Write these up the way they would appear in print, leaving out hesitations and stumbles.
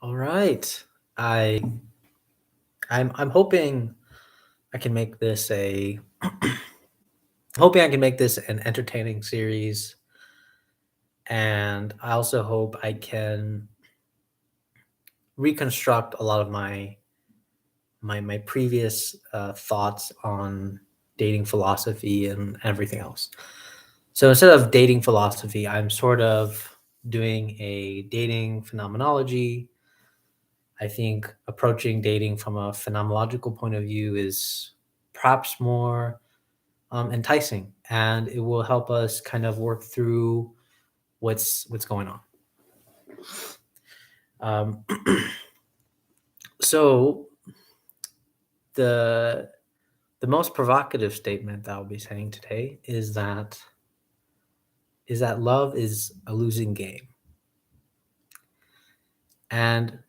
All right. I I'm hoping I can make this a hoping I can make this an entertaining series, and I also hope I can reconstruct a lot of my previous thoughts on dating philosophy and everything else. So instead of dating philosophy, I'm sort of doing a dating phenomenology. I think approaching dating from a phenomenological point of view is perhaps more enticing, and it will help us kind of work through what's going on. Um, so the the most provocative statement that I'll be saying today is that love is a losing game, and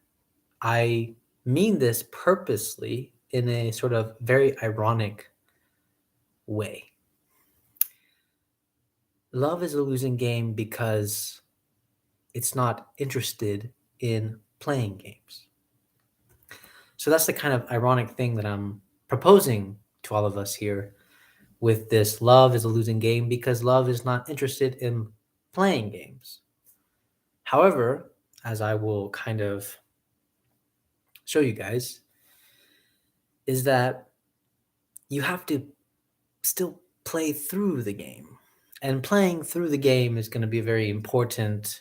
I mean this purposely in a sort of very ironic way. Love is a losing game because it's not interested in playing games. So that's the kind of ironic thing that I'm proposing to all of us here with this love is a losing game because love is not interested in playing games. However, as I will kind of show you guys, is that you have to still play through the game. And playing through the game is going to be a very important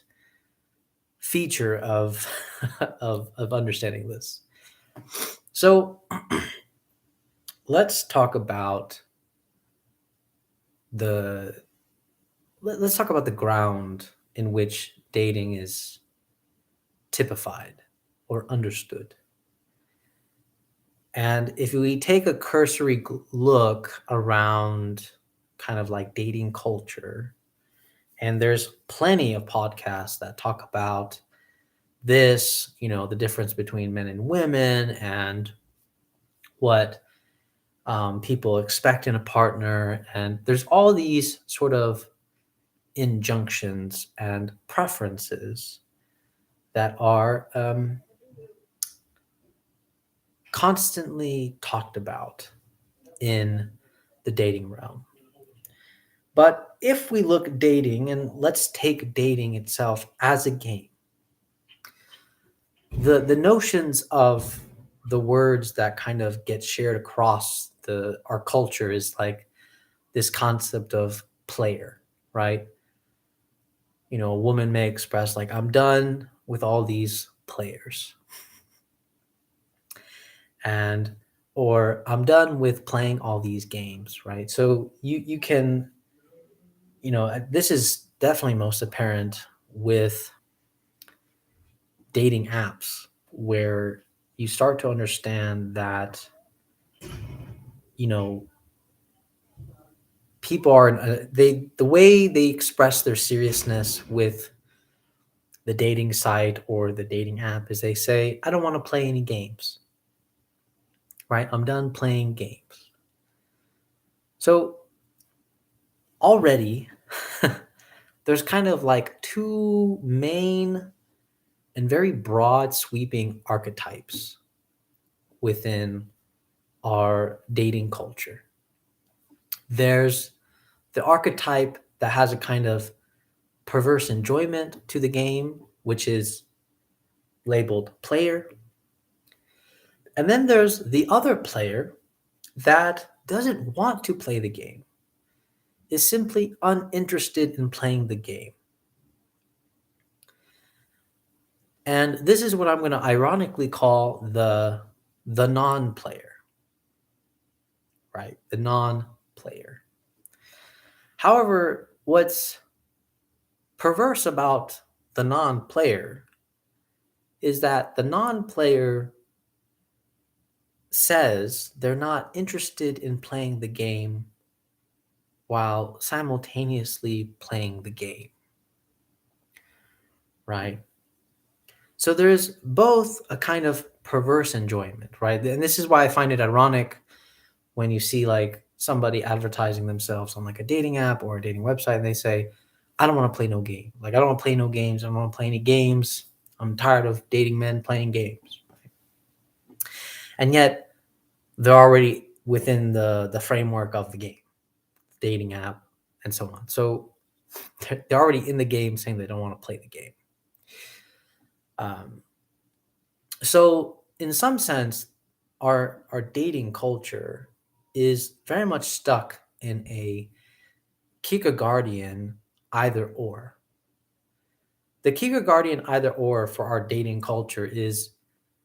feature of of understanding this. So let's talk about the let's talk about the ground in which dating is typified or understood. And if we take a cursory look around kind of like dating culture, and there's plenty of podcasts that talk about this, the difference between men and women and what people expect in a partner. And there's all these sort of injunctions and preferences that are constantly talked about in the dating realm. But if we look at dating, and let's take dating itself as a game, the notions of the words that kind of get shared across the our culture is like this concept of player, right? A woman may express like, I'm done with all these players, and or I'm done with playing all these games, right? So you can, this is definitely most apparent with dating apps where you start to understand that, you know, people are the way they express their seriousness with the dating site or the dating app is they say, I don't want to play any games, right? I'm done playing games. So already there's kind of like two main and very broad sweeping archetypes within our dating culture. There's the archetype that has a kind of perverse enjoyment to the game, which is labeled player. And then there's the other player that doesn't want to play the game, is simply uninterested in playing the game. And this is what I'm going to ironically call the non-player, right? The non-player. However, what's perverse about the non-player is that the non-player says they're not interested in playing the game while simultaneously playing the game, right? So there's both a kind of perverse enjoyment, right? And this is why I find it ironic when you see like somebody advertising themselves on like a dating app or a dating website and they say, I don't want to play no game. Like, I don't want to play no games. I don't want to play any games. I'm tired of dating men playing games. And yet they're already within the framework of the game, dating app, and so on. So they're already in the game saying they don't want to play the game. Um, so in some sense, our dating culture is very much stuck in a Kierkegaardian either or. The Kierkegaardian either or for our dating culture is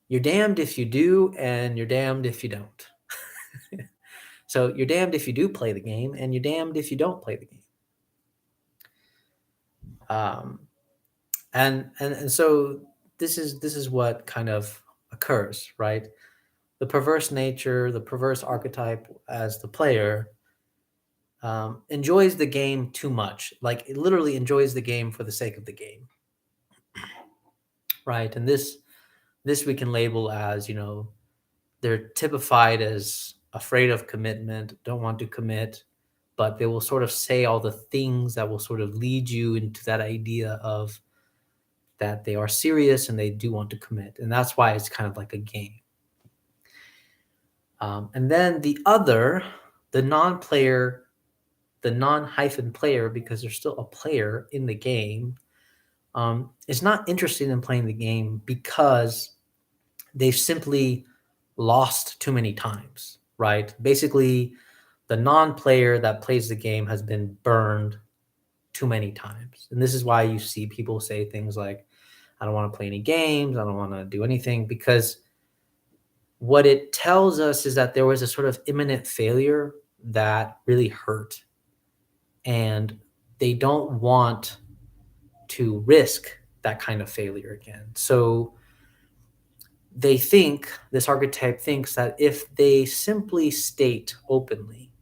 you're damned if you do and you're damned if you don't. So you're damned if you do play the game and you're damned if you don't play the game. Um, and so this is what kind of occurs, right? The perverse nature, the perverse archetype as the player enjoys the game too much. Like it literally enjoys the game for the sake of the game, right? And this we can label as, they're typified as afraid of commitment, don't want to commit, but they will sort of say all the things that will sort of lead you into that idea of that they are serious and they do want to commit. And that's why it's kind of like a game. And then the other, the non-player, the non-hyphen player, because there's still a player in the game, is not interested in playing the game because they've simply lost too many times, right? Basically, the non-player that plays the game has been burned too many times. And this is why you see people say things like, I don't want to play any games, I don't want to do anything, because what it tells us is that there was a sort of imminent failure that really hurt. And they don't want to risk that kind of failure again. So they think, this archetype thinks that if they simply state openly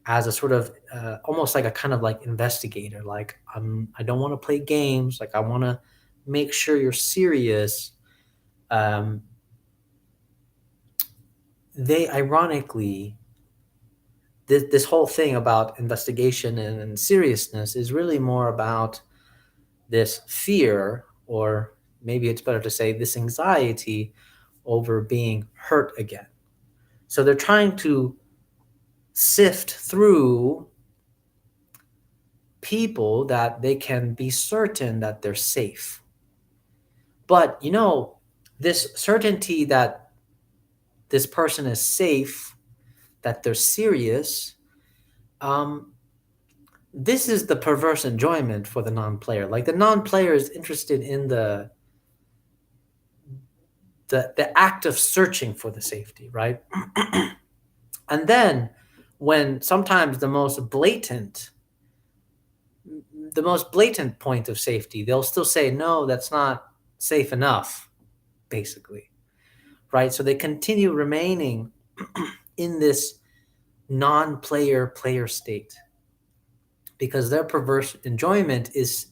as a sort of almost like a kind of like investigator, like I don't want to play games, like I want to make sure you're serious. Um, they ironically, this whole thing about investigation and seriousness is really more about this fear, or maybe it's better to say this anxiety over being hurt again. So they're trying to sift through people that they can be certain that they're safe. But, this certainty that this person is safe, that they're serious, um, this is the perverse enjoyment for the non-player. Like the non-player is interested in the act of searching for the safety, right? And then when sometimes the most blatant point of safety, they'll still say, no, that's not safe enough, basically, right? So they continue remaining in this non-player player state because their perverse enjoyment is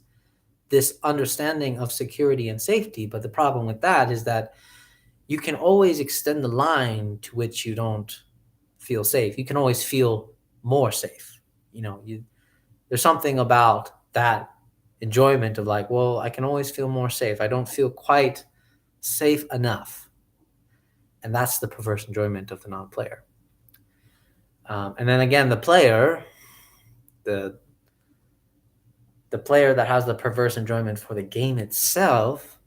this understanding of security and safety. But the problem with that is that you can always extend the line to which you don't feel safe. You can always feel more safe. There's something about that enjoyment of like, well, I can always feel more safe. I don't feel quite safe enough. And that's the perverse enjoyment of the non-player. And then again, the player, the player that has the perverse enjoyment for the game itself,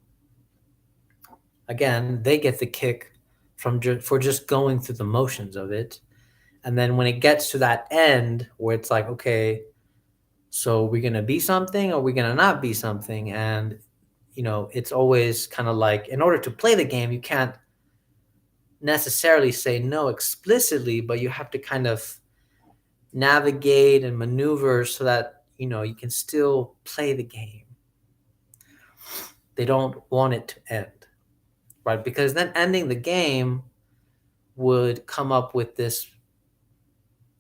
again, they get the kick for just going through the motions of it. And then when it gets to that end where it's like, okay, so we're going to be something or we're going to not be something. And, it's always kind of like, in order to play the game, you can't necessarily say no explicitly, but you have to kind of navigate and maneuver so that, you can still play the game. They don't want it to end, right? Because then ending the game would come up with this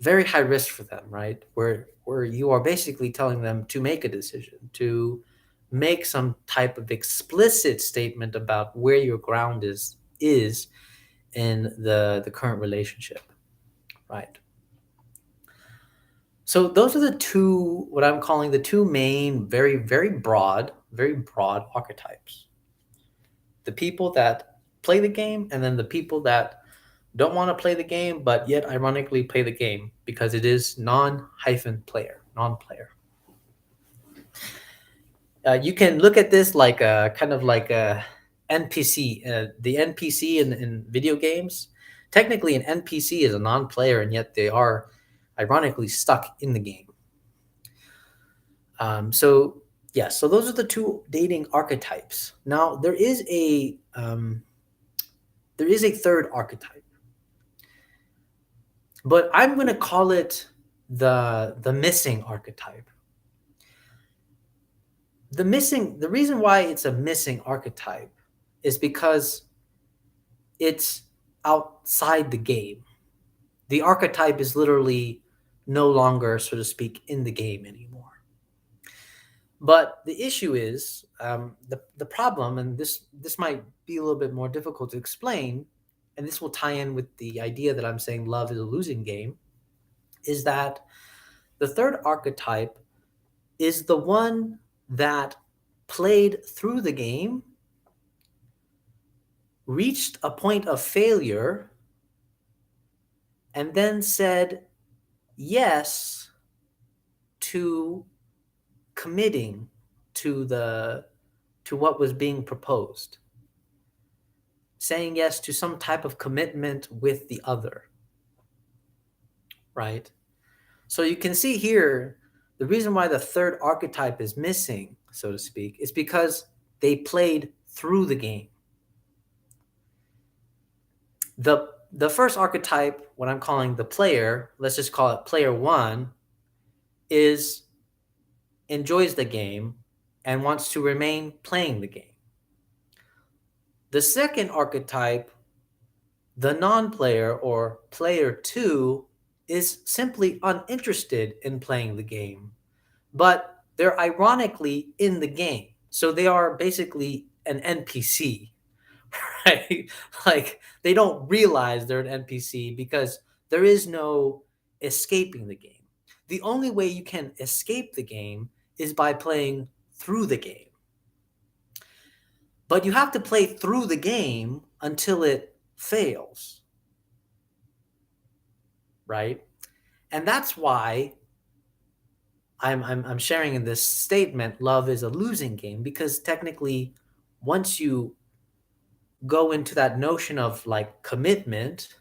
very high risk for them, right? Where you are basically telling them to make a decision, to make some type of explicit statement about where your ground is in the current relationship, right? So those are the two, what I'm calling the two main, very broad archetypes. The people that play the game, and then the people that don't want to play the game, but yet ironically play the game because it is non-player. You can look at this like a kind of like a NPC. The NPC in video games, technically an NPC is a non-player, and yet they are ironically stuck in the game. So yeah, so those are the two dating archetypes. Now there is a third archetype, but I'm going to call it the missing archetype. The reason why it's a missing archetype is because it's outside the game. The archetype is literally no longer, so to speak, in the game anymore. But the issue is the problem, and this might be a little bit more difficult to explain, and this will tie in with the idea that I'm saying love is a losing game, is that the third archetype is the one that played through the game, reached a point of failure, and then said yes to committing to what was being proposed, saying yes to some type of commitment with the other, right? So you can see here the reason why the third archetype is missing, so to speak, is because they played through the game. The first archetype, what I'm calling the player, let's just call it player one, is enjoys the game and wants to remain playing the game. The second archetype, the non-player or player two, is simply uninterested in playing the game, but they're ironically in the game. So they are basically an NPC, right? Like they don't realize they're an NPC because there is no escaping the game. The only way you can escape the game is by playing through the game. But you have to play through the game until it fails, right? And that's why I'm sharing in this statement love is a losing game, because technically once you go into that notion of like commitment,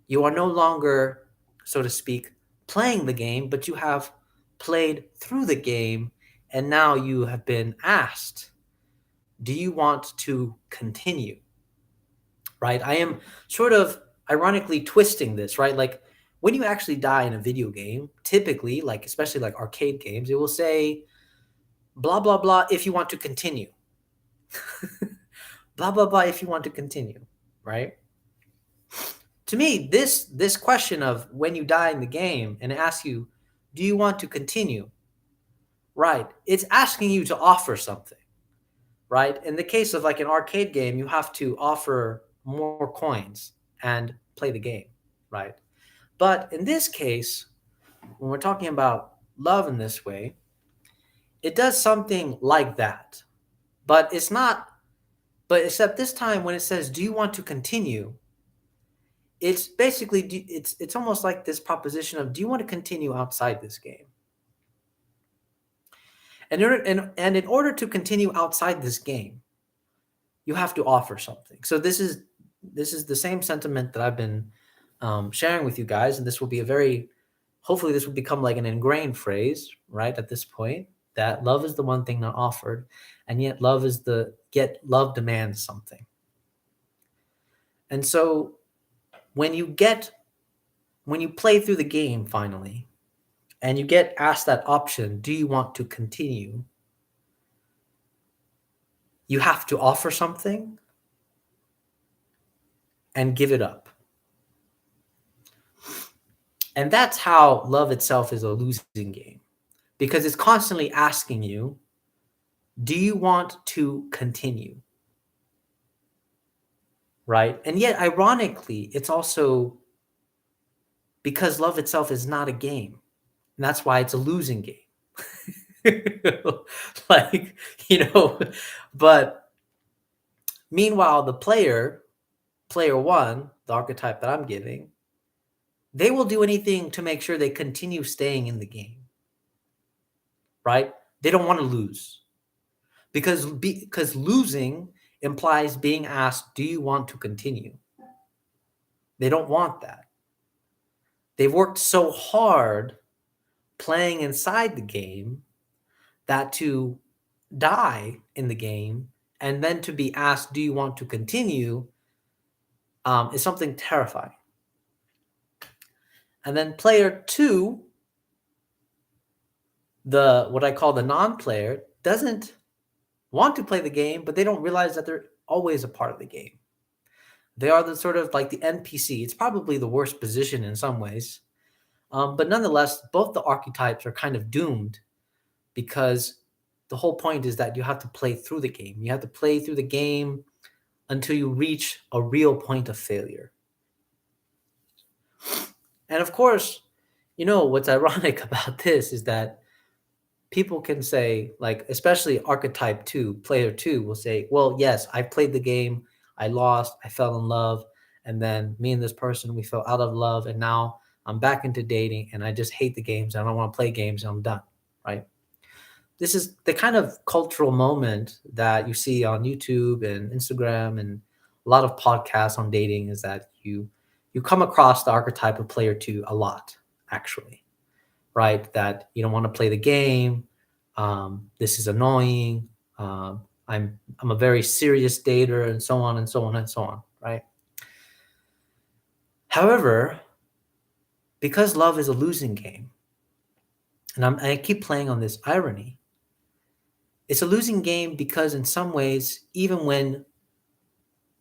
you are no longer, so to speak, playing the game, but you have played through the game, and now you have been asked, do you want to continue? Right? I am sort of ironically twisting this, right? Like when you actually die in a video game, typically, like especially like arcade games, it will say blah blah blah if you want to continue. Blah blah blah if you want to continue, right? To me, this question of when you die in the game and it asks you, do you want to continue? Right. It's asking you to offer something, right? In the case of like an arcade game, you have to offer more coins and play the game, right? But in this case, when we're talking about love in this way, it does something like that. But it's not, but except this time when it says, do you want to continue? It's basically, it's almost like this proposition of, do you want to continue outside this game? And in order to continue outside this game, you have to offer something. So this is the same sentiment that I've been sharing with you guys, and this will be a very, hopefully this will become like an ingrained phrase, right? At this point, that love is the one thing not offered, and yet love demands something. And so when you play through the game finally, and you get asked that option, do you want to continue? You have to offer something and give it up. And that's how love itself is a losing game, because it's constantly asking you, do you want to continue? Right? And yet, ironically, it's also because love itself is not a game. And that's why it's a losing game. Like, you know, but meanwhile, the player one, the archetype that I'm giving, they will do anything to make sure they continue staying in the game, right? They don't want to lose because losing implies being asked, do you want to continue? They don't want that. They've worked so hard playing inside the game that to die in the game and then to be asked, do you want to continue, is something terrifying. And then player two, the what I call the non-player, doesn't want to play the game, but they don't realize that they're always a part of the game. They are the sort of like the NPC. It's probably the worst position in some ways. But nonetheless, both the archetypes are kind of doomed because the whole point is that you have to play through the game. You have to play through the game until you reach a real point of failure. And of course, you know, what's ironic about this is that people can say, like, especially archetype two, player two will say, well, yes, I played the game, I lost, I fell in love, and then me and this person, we fell out of love, and now I'm back into dating, and I just hate the games, I don't want to play games, and I'm done, right? This is the kind of cultural moment that you see on YouTube and Instagram and a lot of podcasts on dating, is that you come across the archetype of player two a lot, actually, right? That you don't want to play the game. This is annoying. I'm a very serious dater, and so on and so on and so on, right? However, because love is a losing game, and I keep playing on this irony, it's a losing game because in some ways, even when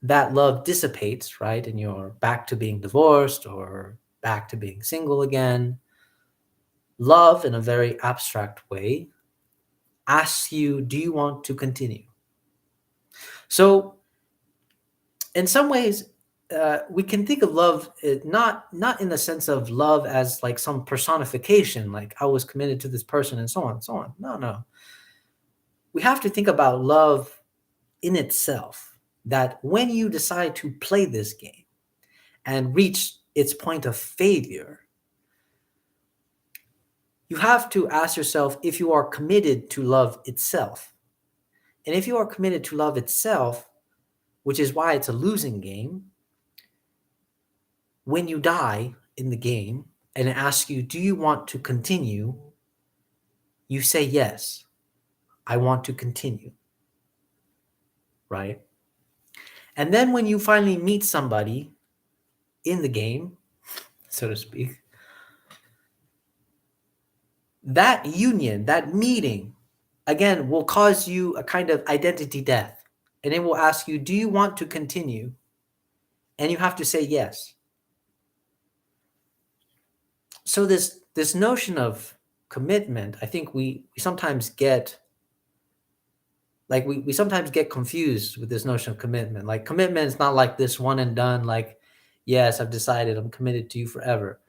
that love dissipates, right, and you're back to being divorced or back to being single again, love, in a very abstract way, asks you, do you want to continue? So, in some ways, we can think of love not in the sense of love as like some personification, like I was committed to this person and so on and so on. No, no. We have to think about love in itself, that when you decide to play this game and reach its point of failure, you have to ask yourself if you are committed to love itself. And if you are committed to love itself, which is why it's a losing game, when you die in the game and it asks you, do you want to continue? You say, yes, I want to continue, right? And then when you finally meet somebody in the game, so to speak, that union, that meeting, again, will cause you a kind of identity death. And it will ask you, do you want to continue? And you have to say yes. So this notion of commitment, I think we sometimes get like we sometimes get confused with this notion of commitment. Like commitment is not like this one and done, like, yes, I've decided I'm committed to you forever.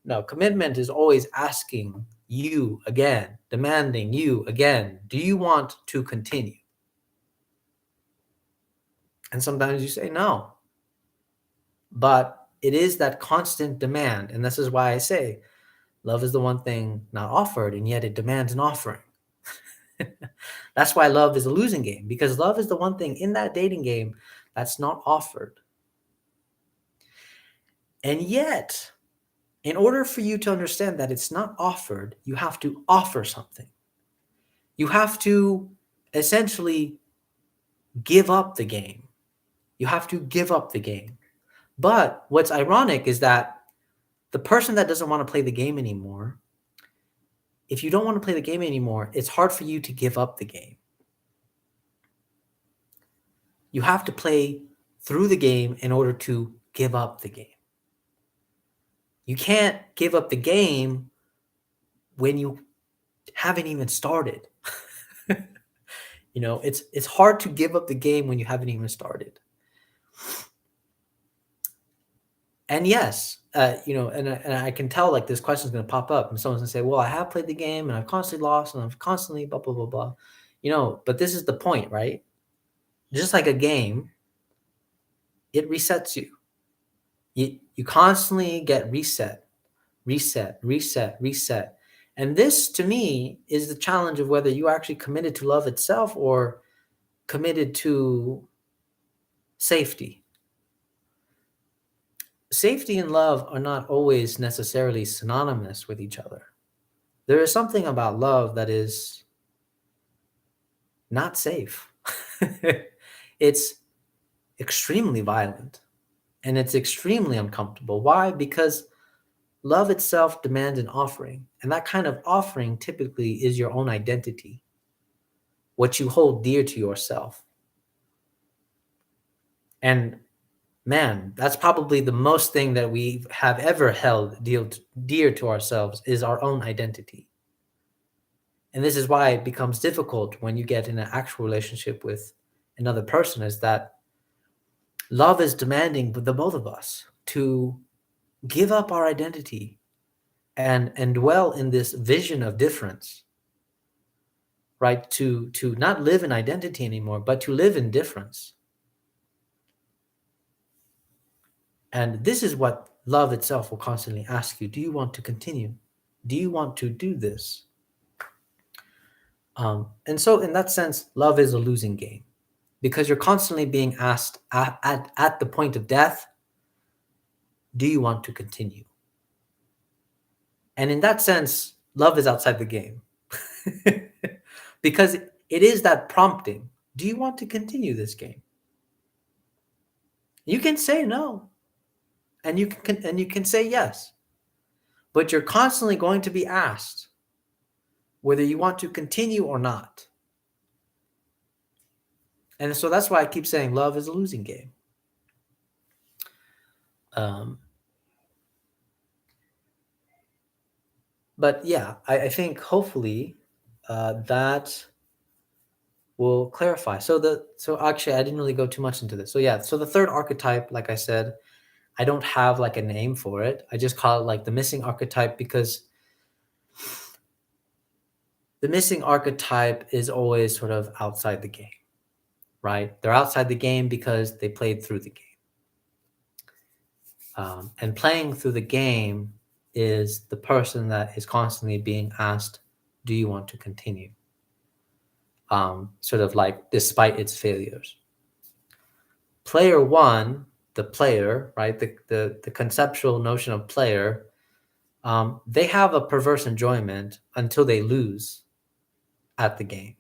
No, commitment is always asking you again, demanding you again, do you want to continue? And sometimes you say no. But it is that constant demand. And this is why I say love is the one thing not offered, and yet it demands an offering. That's why love is a losing game, because love is the one thing in that dating game that's not offered. And yet, in order for you to understand that it's not offered, you have to offer something. You have to essentially give up the game. You have to give up the game. But what's ironic is that the person that doesn't want to play the game anymore, if you don't want to play the game anymore, it's hard for you to give up the game. You have to play through the game in order to give up the game. You can't give up the game when you haven't even started. You know, it's hard to give up the game when you haven't even started. And yes, and I can tell like this question is going to pop up, and someone's going to say, "Well, I have played the game, and I've constantly lost, and I've constantly blah blah blah blah," But this is the point, right? Just like a game, it resets you. You constantly get reset, reset, reset, reset, and this to me is the challenge of whether you are actually committed to love itself or committed to safety. Safety and love are not always necessarily synonymous with each other. There is something about love that is not safe. It's extremely violent and it's extremely uncomfortable. Why? Because love itself demands an offering. And that kind of offering typically is your own identity, what you hold dear to yourself. And man, that's probably the most thing that we have ever held dear to ourselves is our own identity. And this is why it becomes difficult when you get in an actual relationship with another person, is that love is demanding the both of us to give up our identity and dwell in this vision of difference, right? To not live in identity anymore, but to live in difference. And this is what love itself will constantly ask you. Do you want to continue? Do you want to do this? And so in that sense, love is a losing game because you're constantly being asked at the point of death, do you want to continue? And in that sense, love is outside the game because it is that prompting. Do you want to continue this game? You can say no, and you can say yes, but you're constantly going to be asked whether you want to continue or not. And so that's why I keep saying love is a losing game. But yeah, I think hopefully that will clarify. So actually, I didn't really go too much into this. So yeah, so the third archetype, like I said, I don't have like a name for it. I just call it like the missing archetype because the missing archetype is always sort of outside the game, right? They're outside the game because they played through the game. And playing through the game is the person that is constantly being asked, do you want to continue? Sort of like despite its failures. Player one, the player, right? The conceptual notion of player, they have a perverse enjoyment until they lose at the game.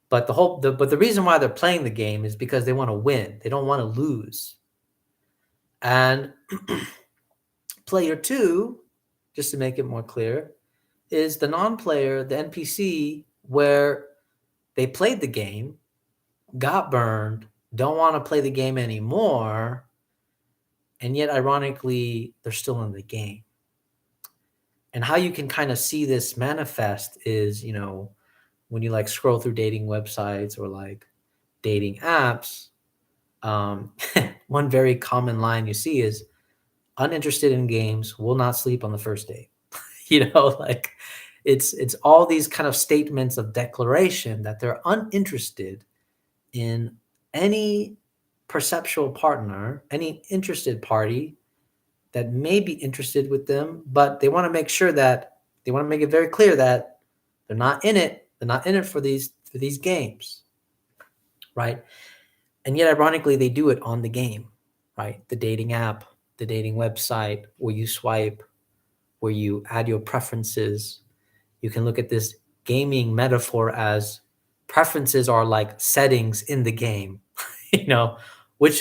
But the reason why they're playing the game is because they want to win. They don't want to lose. And player two, just to make it more clear, is the non-player, the NPC, where they played the game, got burned, don't want to play the game anymore, and yet ironically, they're still in the game. And how you can kind of see this manifest is, when you like scroll through dating websites or like dating apps, one very common line you see is uninterested in games, will not sleep on the first date. Like it's all these kind of statements of declaration that they're uninterested in any perceptual partner, any interested party that may be interested with them, but they want to make it very clear that they're not in it. They're not in it for these games, right? And yet, ironically, they do it on the game, right? The dating app, the dating website, where you swipe, where you add your preferences. You can look at this gaming metaphor as preferences are like settings in the game,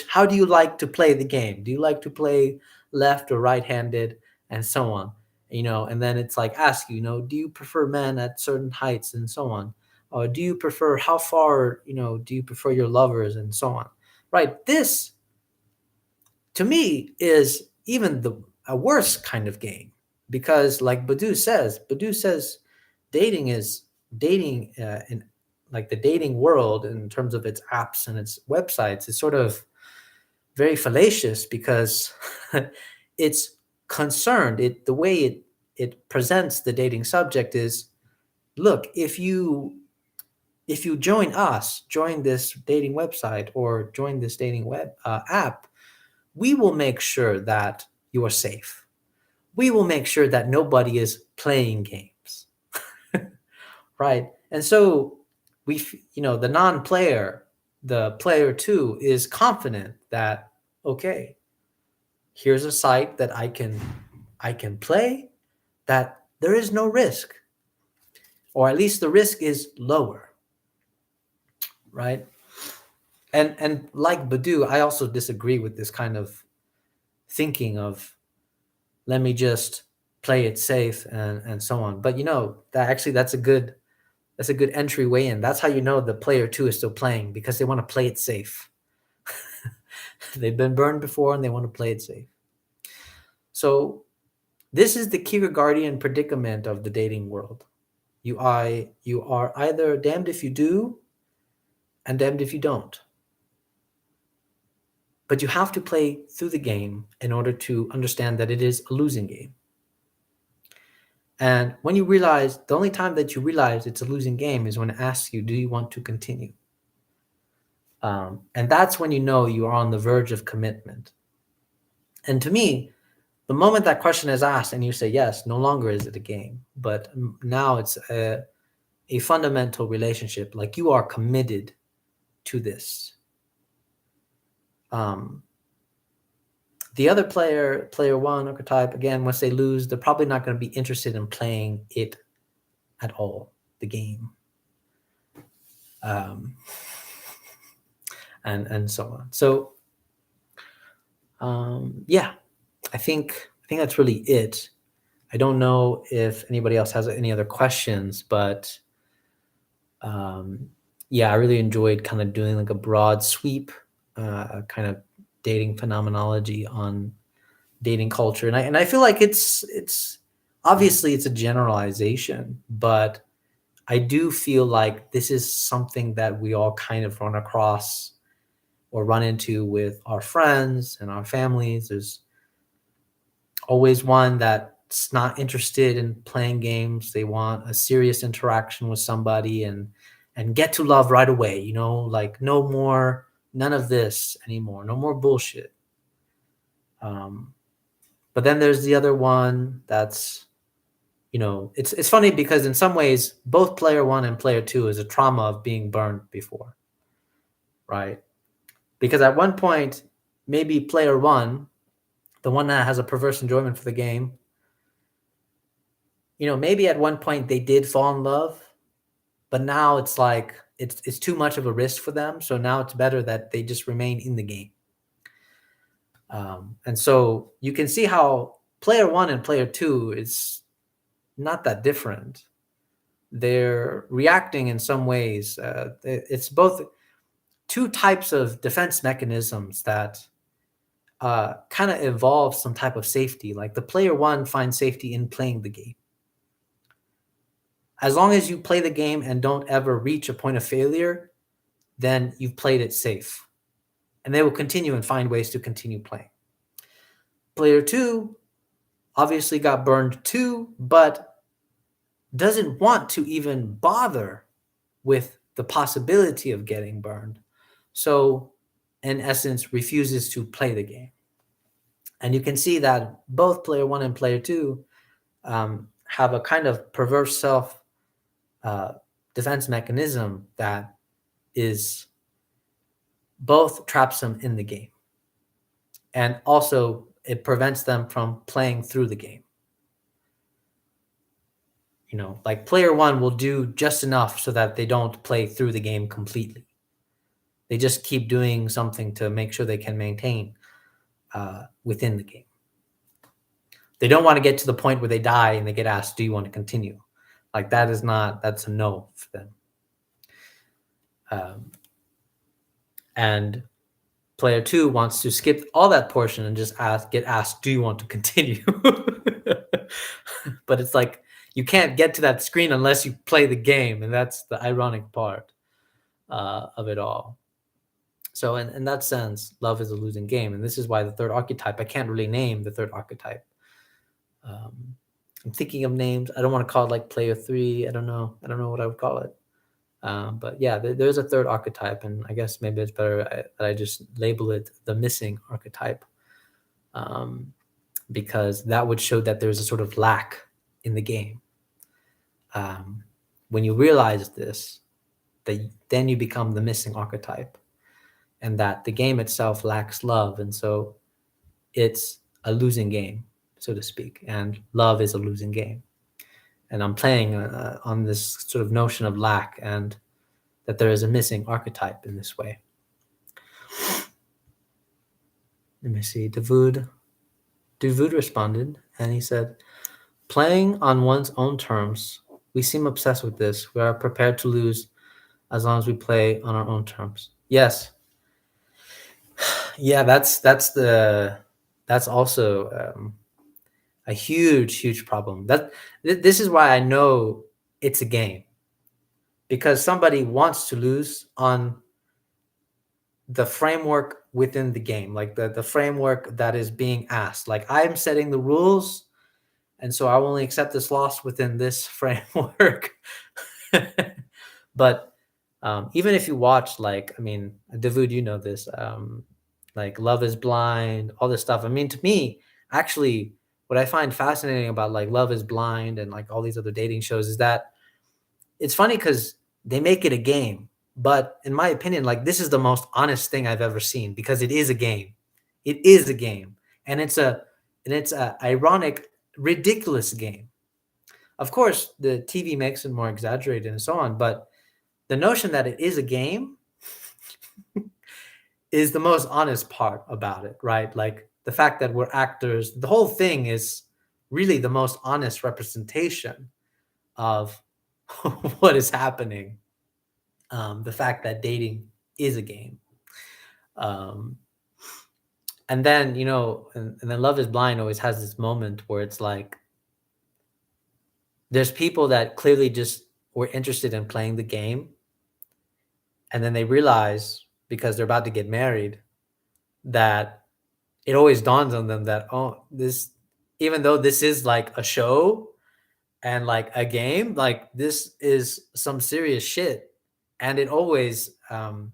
how do you like to play the game? Do you like to play left or right-handed and so on? And then it's like ask do you prefer men at certain heights and so on? Or do you prefer how far, do you prefer your lovers and so on? Right? This to me is even a worse kind of game because like Badu says dating in like the dating world in terms of its apps and its websites is sort of very fallacious because it's concerned. The way it presents the dating subject is, look, if you join us, join this dating website or join this dating web app, we will make sure that you are safe. We will make sure that nobody is playing games, right? And so the non-player, the player two, is confident that, okay, here's a site that I can play, that there is no risk, or at least the risk is lower, right? And like Badu, I also disagree with this kind of thinking of, let me just play it safe and so on. But that actually that's a good entryway in. That's how you know the player two is still playing, because they want to play it safe. They've been burned before and they want to play it safe. So this is the Kierkegaardian predicament of the dating world. You are either damned if you do and damned if you don't. But you have to play through the game in order to understand that it is a losing game. And when you realize, the only time that you realize it's a losing game is when it asks you, do you want to continue? And that's when you know you are on the verge of commitment. And to me, the moment that question is asked and you say yes, no longer is it a game, but now it's a fundamental relationship. Like, you are committed to this. The other player one archetype, again, once they lose, they're probably not going to be interested in playing it at all, the game. And so on. So, yeah, I think that's really it. I don't know if anybody else has any other questions, but yeah, I really enjoyed kind of doing like a broad sweep, kind of dating phenomenology on dating culture. And I feel like it's obviously it's a generalization, but I do feel like this is something that we all kind of run across or run into with our friends and our families. There's always one that's not interested in playing games. They want a serious interaction with somebody and get to love right away, like no more, none of this anymore, no more bullshit. But then there's the other one that's, it's funny because in some ways, both player one and player two is a trauma of being burned before, right? Because at one point, maybe player one, the one that has a perverse enjoyment for the game, maybe at one point they did fall in love, but now it's like, it's too much of a risk for them. So now it's better that they just remain in the game. And so you can see how player one and player two is not that different. They're reacting in some ways. It's both two types of defense mechanisms that kind of involve some type of safety. Like the player one finds safety in playing the game. As long as you play the game and don't ever reach a point of failure, then you've played it safe. And they will continue and find ways to continue playing. Player two obviously got burned too, but doesn't want to even bother with the possibility of getting burned. So, in essence, refuses to play the game. And you can see that both player one and player two have a kind of perverse self defense mechanism that is both traps them in the game. And also it prevents them from playing through the game. Like player one will do just enough so that they don't play through the game completely. They just keep doing something to make sure they can maintain within the game. They don't want to get to the point where they die and they get asked, do you want to continue? Like that's a no for them. And player two wants to skip all that portion and just get asked, do you want to continue? But it's like, you can't get to that screen unless you play the game. And that's the ironic part of it all. So in that sense, love is a losing game. And this is why the third archetype, I can't really name the third archetype. I'm thinking of names. I don't want to call it like player three. I don't know. I don't know what I would call it. But yeah, there's a third archetype, and I guess maybe it's better that I just label it the missing archetype, because that would show that there's a sort of lack in the game. When you realize this, then you become the missing archetype, and that the game itself lacks love, and so it's a losing game, so to speak, and love is a losing game. And I'm playing on this sort of notion of lack and that there is a missing archetype in this way. Let me see. Davud responded, and he said, playing on one's own terms. We seem obsessed with this. We are prepared to lose as long as we play on our own terms. Yes. Yeah, that's also a huge problem. This is why I know it's a game, because somebody wants to lose on the framework within the game, like the framework that is being asked. Like, I'm setting the rules, and so I only accept this loss within this framework. But even if you watch, like, I mean, Davud, you know this, like Love is Blind, all this stuff. I mean, to me, actually, what I find fascinating about like Love is Blind and like all these other dating shows is that it's funny because they make it a game. But in my opinion, like, this is the most honest thing I've ever seen, because it is a game. It is a game. And it's a ironic, ridiculous game. Of course, the TV makes it more exaggerated and so on, but the notion that it is a game is the most honest part about it, right? Like, the fact that we're actors, the whole thing is really the most honest representation of what is happening. The fact that dating is a game. And then, and then Love is Blind always has this moment where it's like, there's people that clearly just were interested in playing the game. And then they realize, because they're about to get married, that it always dawns on them that, oh, this, even though this is like a show and like a game, like, this is some serious shit. And it always, and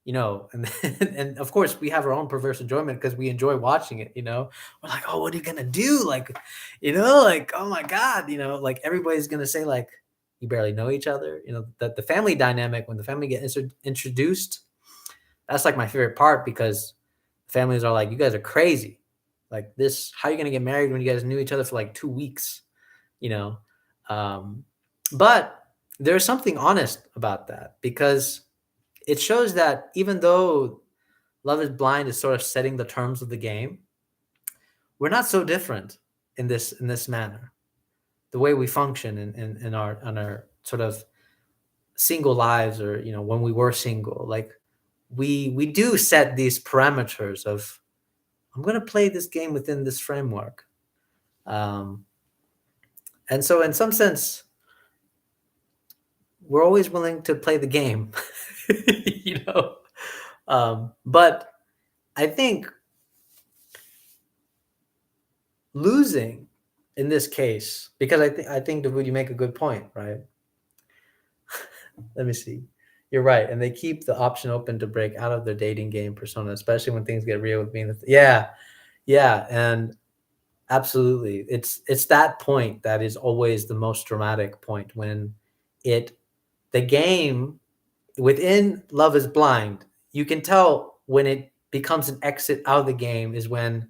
and of course we have our own perverse enjoyment because we enjoy watching it. We're like, oh, what are you gonna do? Like, like, oh my God, like, everybody's gonna say, like, you barely know each other. That the family dynamic, when the family gets introduced, that's like my favorite part, because families are like, you guys are crazy. Like, this, how are you gonna get married when you guys knew each other for like 2 weeks? But there's something honest about that, because it shows that even though Love is Blind is sort of setting the terms of the game, we're not so different in this manner. The way we function in our sort of single lives, or when we were single, like, we do set these parameters of, I'm going to play this game within this framework. And so in some sense, we're always willing to play the game, but I think losing in this case, because I think Davud, you make a good point, right? Let me see. You're right, and they keep the option open to break out of their dating game persona, especially when things get real with being yeah, and absolutely, it's that point that is always the most dramatic point, when the game within Love is Blind, you can tell when it becomes an exit out of the game is when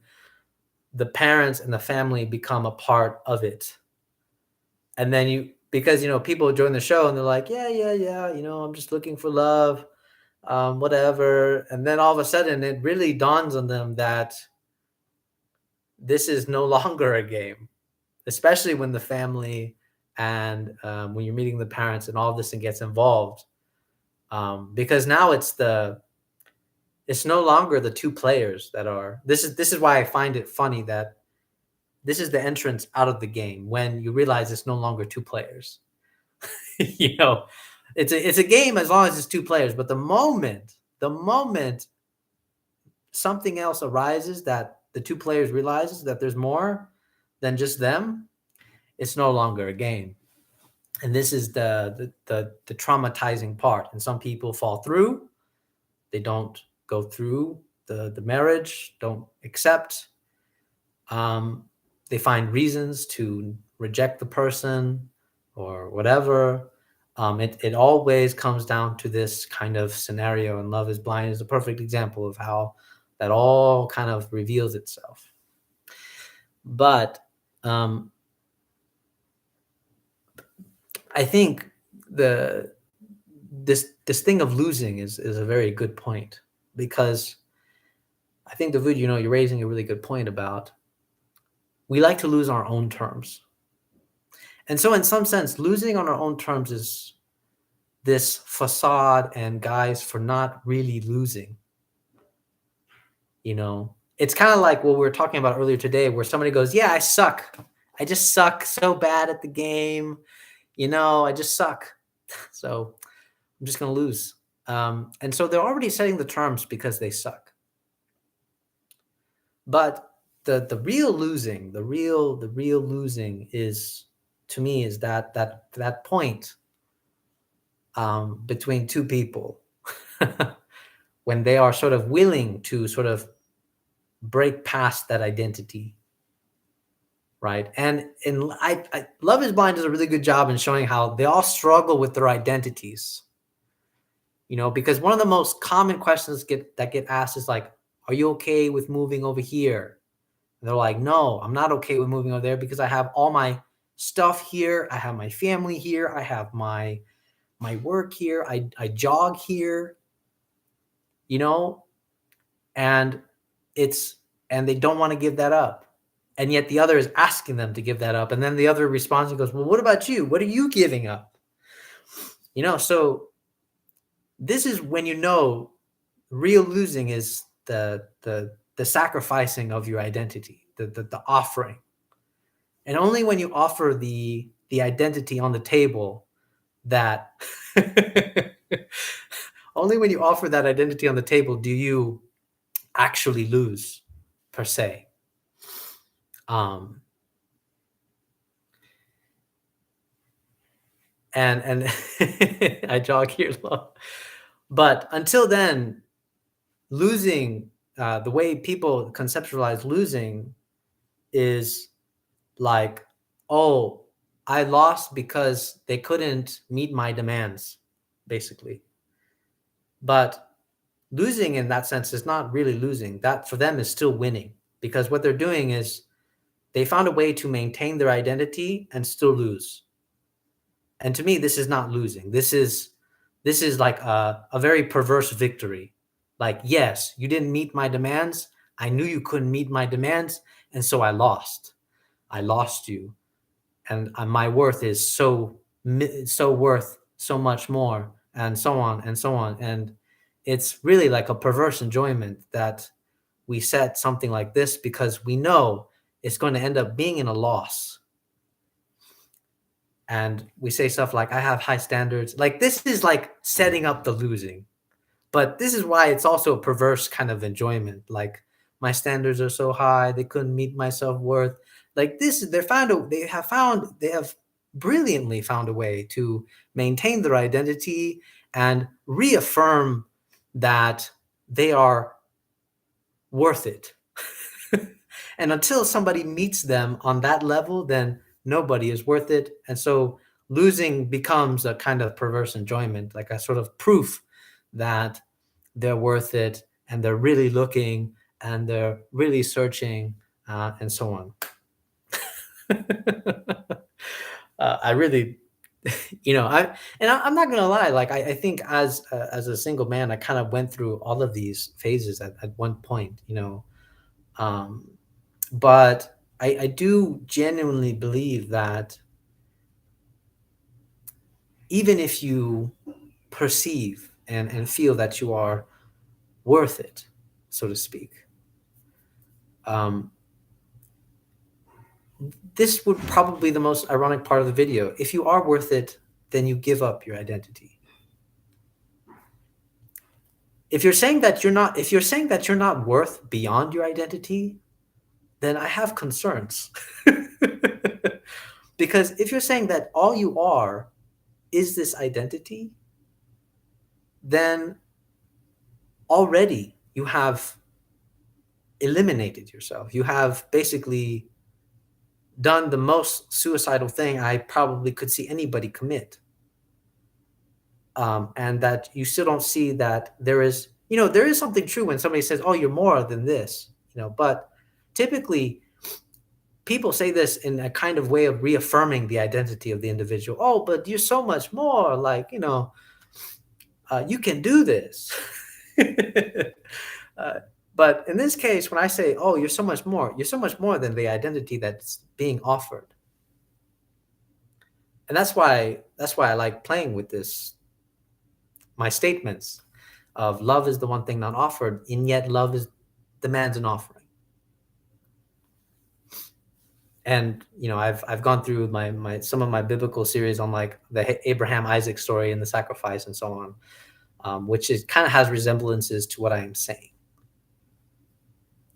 the parents and the family become a part of it. And then because people join the show and they're like, yeah, I'm just looking for love, whatever. And then all of a sudden it really dawns on them that this is no longer a game, especially when the family and when you're meeting the parents and all of this and gets involved. Because now it's no longer the two players that are, this is why I find it funny that this is the entrance out of the game, when you realize it's no longer two players. It's a game as long as it's two players. But the moment The moment something else arises that the two players realizes that there's more than just them, it's no longer a game. And this is the traumatizing part. And some people fall through. They don't go through the marriage, don't accept. They find reasons to reject the person or whatever. It always comes down to this kind of scenario, and Love is Blind is a perfect example of how that all kind of reveals itself. But I think this thing of losing is a very good point, because I think, David, you're raising a really good point about we like to lose on our own terms. And so in some sense, losing on our own terms is this facade and guise for not really losing. It's kind of like what we were talking about earlier today, where somebody goes, yeah, I suck. I just suck so bad at the game. I just suck. So I'm just going to lose. And so they're already setting the terms because they suck. But the real losing, the real losing is, to me, is that point between two people when they are sort of willing to sort of break past that identity, right? And I Love is Blind does a really good job in showing how they all struggle with their identities, because one of the most common questions that get asked is like, are you okay with moving over here? And they're like, no, I'm not okay with moving over there because I have all my stuff here. I have my family here. I have my work here. I jog here, and they don't want to give that up. And yet the other is asking them to give that up. And then the other responds and goes, well, what about you? What are you giving up? So this is when real losing is the sacrificing of your identity, the offering. And only when you offer the identity on the table that only when you offer that identity on the table do you actually lose, per se. And I jog here, but until then, losing, the way people conceptualize losing is like, oh, I lost because they couldn't meet my demands, basically. But losing in that sense is not really losing. That for them is still winning, because what they're doing is they found a way to maintain their identity and still lose. And to me, this is not losing. This is like a very perverse victory. Like, yes, you didn't meet my demands. I knew you couldn't meet my demands, and so I lost. I lost you, and my worth is so worth so much more, and so on and so on. And it's really like a perverse enjoyment that we set something like this because we know it's going to end up being in a loss. And we say stuff like, I have high standards. Like, this is like setting up the losing. But this is why it's also a perverse kind of enjoyment. Like, my standards are so high, they couldn't meet my self-worth. Like, this, they have brilliantly found a way to maintain their identity and reaffirm that they are worth it. And until somebody meets them on that level, then nobody is worth it. And so losing becomes a kind of perverse enjoyment, like a sort of proof that they're worth it, and they're really looking, and they're really searching, and so on. I really, I'm not gonna lie. Like, I think as a single man, I kind of went through all of these phases at one point, but I do genuinely believe that even if you perceive and feel that you are worth it, so to speak, this would probably be the most ironic part of the video. If you are worth it, then you give up your identity. if you're saying that you're not worth beyond your identity, then I have concerns. Because if you're saying that all you are is this identity, then already you have eliminated yourself. You have basically done the most suicidal thing I probably could see anybody commit. And that you still don't see that there is, there is something true when somebody says, "Oh, you're more than this," but typically people say this in a kind of way of reaffirming the identity of the individual. "Oh, but you're so much more, like, you can do this." uh, but in this case, when I say, "Oh, you're so much more than the identity that's being offered," and that's why I like playing with this, my statements of love is the one thing not offered, and yet love is demands an offering. And I've gone through my some of my biblical series on like the Abraham Isaac story and the sacrifice and so on, which is kind of has resemblances to what I am saying.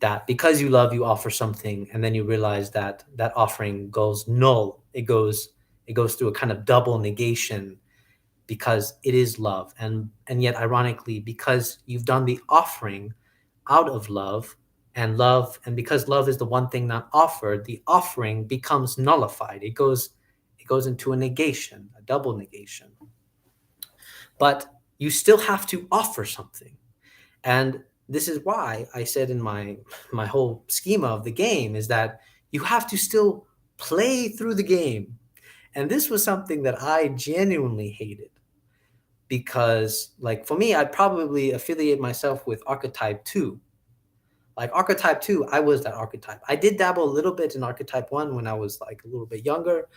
That because you love, you offer something, and then you realize that that offering goes null. It goes through a kind of double negation because it is love, and yet ironically, because you've done the offering out of love, and because love is the one thing not offered, the offering becomes nullified. It goes into a negation, a double negation. But you still have to offer something. And this is why I said in my whole schema of the game is that you have to still play through the game. And this was something that I genuinely hated, because like for me, I'd probably affiliate myself with Archetype 2. Like Archetype 2, I was that archetype. I did dabble a little bit in Archetype 1 when I was like a little bit younger,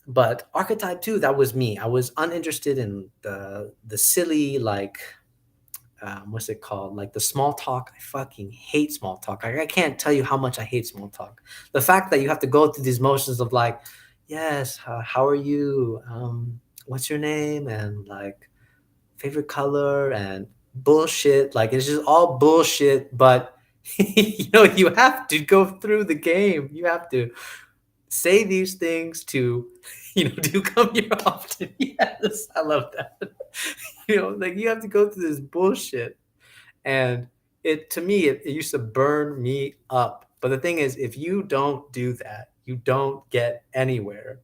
but Archetype 2, that was me. I was uninterested in the silly, like what's it called? Like the small talk. I fucking hate small talk. I can't tell you how much I hate small talk. The fact that you have to go through these motions of like, yes, how are you? What's your name? And like favorite color and bullshit. Like it's just all bullshit. But you have to go through the game. You have to say these things to, to come here often. Yes, I love that. Like you have to go through this bullshit, and it to me it used to burn me up. But the thing is, if you don't do that, you don't get anywhere.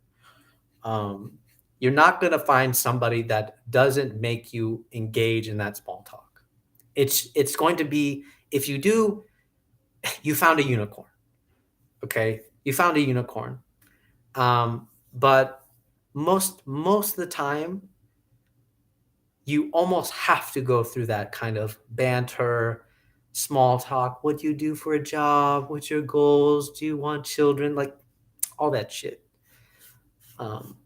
um, you're not going to find somebody that doesn't make you engage in that small talk. It's going to be, if you do, you found a unicorn. Okay, you found a unicorn. But most of the time, you almost have to go through that kind of banter, small talk. What do you do for a job? What's your goals? Do you want children? Like all that shit. Um,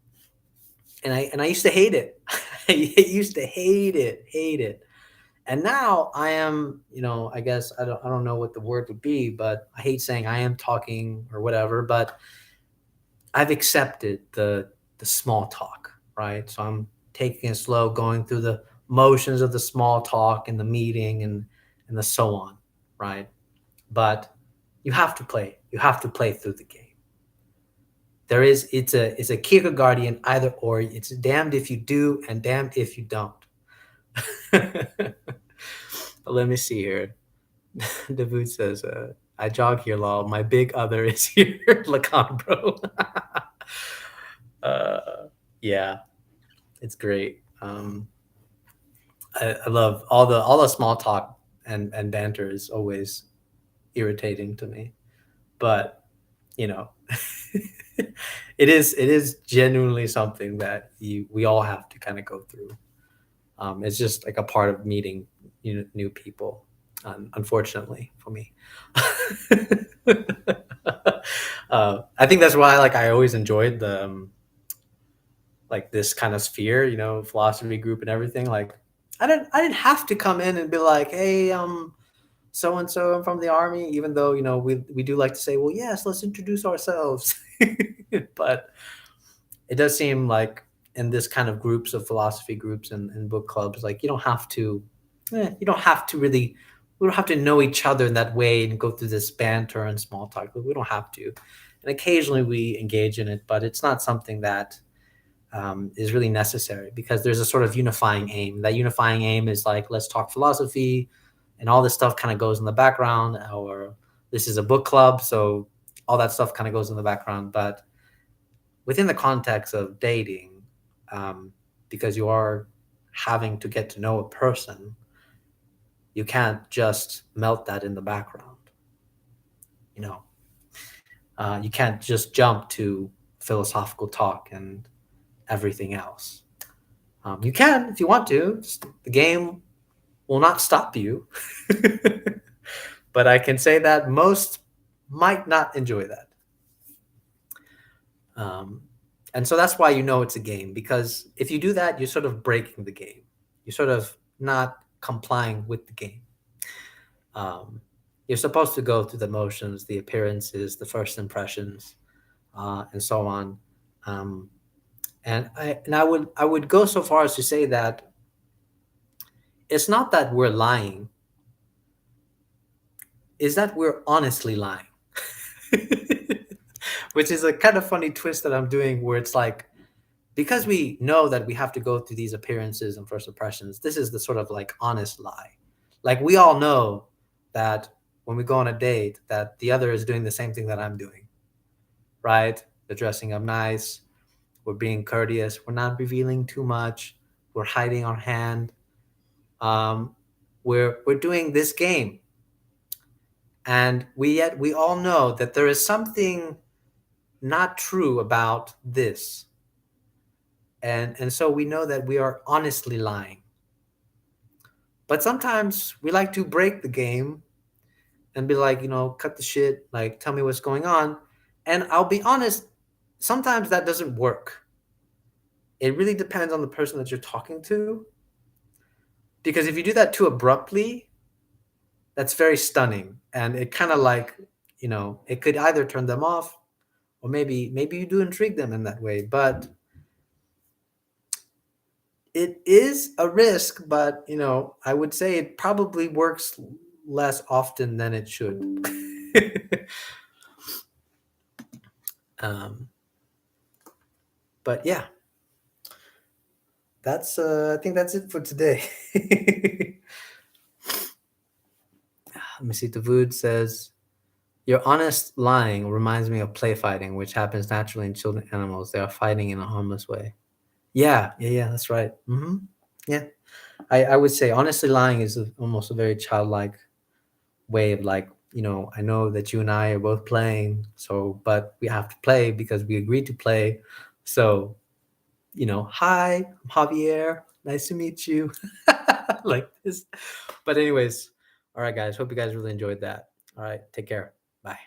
and I used to hate it. I used to hate it. And now I am, I guess I don't know what the word would be, but I hate saying I am talking or whatever, but I've accepted the small talk, right? So I'm taking it slow, going through the motions of the small talk and the meeting and the so on, right? But you have to play. You have to play through the game. It's a Kierkegaardian either or. It's damned if you do and damned if you don't. But let me see here. David says, I jog here, lol. My big other is here. Lacan, bro. Yeah, it's great. I love all the small talk and banter is always irritating to me. But you know, it is genuinely something that we all have to kind of go through. It's just like a part of meeting new people, unfortunately for me. I think that's why like I always enjoyed the like this kind of sphere, philosophy group and everything. Like I didn't have to come in and be like, hey, so and so, I'm from the army, even though we do like to say, well, yes, let's introduce ourselves. But it does seem like in this kind of groups of philosophy groups and book clubs, like you don't have to You don't have to really, we don't have to know each other in that way and go through this banter and small talk. We don't have to. And occasionally we engage in it, but it's not something that is really necessary because there's a sort of unifying aim. That unifying aim is like, let's talk philosophy, and all this stuff kind of goes in the background. Or this is a book club, so all that stuff kind of goes in the background. But within the context of dating, um, because you are having to get to know a person, you can't just melt that in the background. You know, you can't just jump to philosophical talk and everything else. You can if you want to. Just, the game will not stop you. But I can say that most might not enjoy that. Um, and so that's why you know it's a game, because if you do that, you're sort of breaking the game. You're sort of not complying with the game. Um, you're supposed to go through the motions, the appearances, the first impressions, and so on. Um, and I would go so far as to say that it's not that we're lying, is that we're honestly lying. Which is a kind of funny twist that I'm doing, where it's like, because we know that we have to go through these appearances and first impressions, this is the sort of like honest lie. Like, we all know that when we go on a date, that the other is doing the same thing that I'm doing, right? They're dressing up nice, we're being courteous, we're not revealing too much, we're hiding our hand, um, we're doing this game, and we all know that there is something not true about this, and so we know that we are honestly lying. But sometimes we like to break the game and be like, cut the shit, like, tell me what's going on. And I'll be honest, sometimes that doesn't work. It really depends on the person that you're talking to, because if you do that too abruptly, that's very stunning, and it kind of like, it could either turn them off, or maybe you do intrigue them in that way. But it is a risk, but I would say it probably works less often than it should. um, but yeah, that's I think that's it for today. Let me see. Tavood says, your honest lying reminds me of play fighting, which happens naturally in children animals. They are fighting in a harmless way. Yeah, that's right. Yeah, I would say honestly lying is almost a very childlike way of, like, I know that you and I are both playing, so, but we have to play because we agreed to play. So, hi, I'm Javier. Nice to meet you. Like this. But anyways, all right, guys. Hope you guys really enjoyed that. All right, take care. Bye.